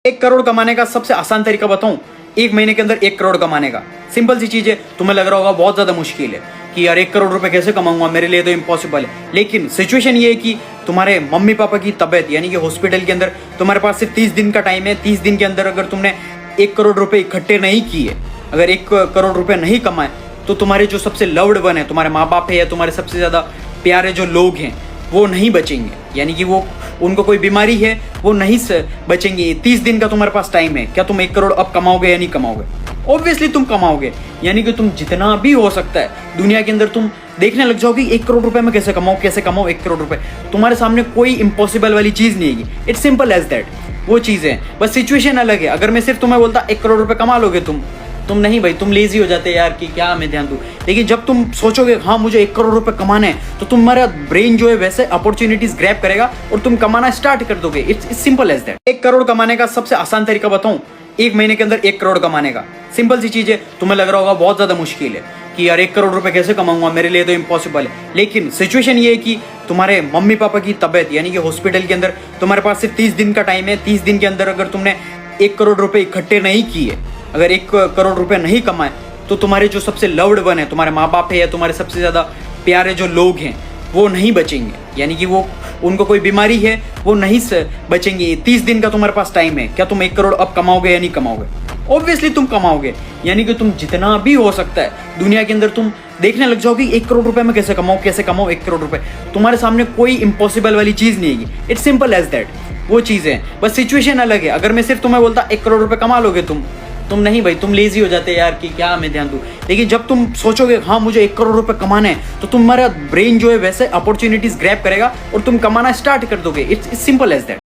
1 करोड़ कमाने का सबसे आसान तरीका बताऊं, 1 महीने के अंदर 1 करोड़ कमाने का। सिंपल सी चीज है। तुम्हें लग रहा होगा बहुत ज्यादा मुश्किल है कि यार 1 करोड़ रुपए कैसे कमाऊंगा, मेरे लिए तो इम्पॉसिबल है। लेकिन सिचुएशन ये है कि तुम्हारे मम्मी पापा की तबियत यानी कि हॉस्पिटल के अंदर तुम्हारे पास सिर्फ 30 दिन का टाइम है। 30 दिन के अंदर अगर तुमने 1 करोड़ रुपए इकट्ठे नहीं किए, अगर 1 करोड़ रुपए नहीं कमाए, तो तुम्हारे जो सबसे लव्ड वन है, तुम्हारे माँ बाप है या तुम्हारे सबसे ज्यादा प्यारे जो लोग हैं, वो नहीं बचेंगे। यानी कि वो उनको कोई बीमारी है, वो नहीं बचेंगे। 30 दिन का तुम्हारे पास टाइम है। क्या तुम 1 करोड़ अब कमाओगे या नहीं कमाओगे? ऑब्वियसली तुम कमाओगे। यानी कि तुम जितना भी हो सकता है दुनिया के अंदर तुम देखने लग जाओगे 1 करोड़ रुपए में कैसे कमाओ, कैसे कमाओ 1 करोड़ रुपए। तुम्हारे सामने कोई इम्पॉसिबल वाली चीज नहीं है। It's simple as that. वो चीज है, बस सिचुएशन अलग है। अगर मैं सिर्फ तुम्हें बोलता 1 करोड़ रुपए कमा लोगे तुम नहीं भाई, तुम लेजी हो जाते यार कि क्या मैं ध्यान दूं। लेकिन जब तुम सोचोगे हाँ मुझे 1 करोड़ रुपए कमाना है, तो तुम्हारा ब्रेन जो है वैसे अपॉर्चुनिटीज ग्रैब करेगा और तुम कमाना स्टार्ट कर दोगे। It's simple as that. 1 crore कमाने का सबसे आसान तरीका बताऊं, 1 महीने के अंदर 1 करोड़ कमाने का। सिंपल सी चीज है। तुम्हें लग रहा होगा बहुत ज्यादा मुश्किल है कि यार 1 करोड़ रुपए कैसे कमाऊंगा, मेरे लिए तो इम्पॉसिबल है। लेकिन सिचुएशन ये है कि तुम्हारे मम्मी पापा की तबियत यानी कि हॉस्पिटल के अंदर तुम्हारे पास सिर्फ 30 दिन का टाइम है। 30 दिन के अंदर अगर तुमने 1 करोड़ रुपए इकट्ठे नहीं किए, अगर 1 करोड़ रुपए नहीं कमाए, तो तुम्हारे जो सबसे लव्ड वन है, तुम्हारे माँ बाप है या तुम्हारे सबसे ज्यादा प्यारे जो लोग हैं, वो नहीं बचेंगे। यानी कि वो उनको कोई बीमारी है, वो नहीं बचेंगे। 30 दिन का तुम्हारे पास टाइम है। क्या तुम 1 करोड़ अब कमाओगे या नहीं कमाओगे? ऑब्वियसली तुम कमाओगे। यानी कि तुम जितना भी हो सकता है दुनिया के अंदर तुम देखने लग जाओगे 1 करोड़ रुपए में कैसे कमाओ, कैसे कमाओ 1 करोड़ रुपए। तुम्हारे सामने कोई इम्पॉसिबल वाली चीज नहीं है। It's simple as that. वो चीज है, बस सिचुएशन अलग है। अगर मैं सिर्फ तुम्हें बोलता 1 करोड़ रुपए कमा लोगे तुम नहीं भाई, तुम लेजी हो जाते यार कि क्या मैं ध्यान दूं। लेकिन जब तुम सोचोगे हाँ मुझे 1 करोड़ रुपए कमाना है, तो तुम्हारा ब्रेन जो है वैसे अपॉर्चुनिटीज ग्रैब करेगा और तुम कमाना स्टार्ट कर दोगे। It's simple as that.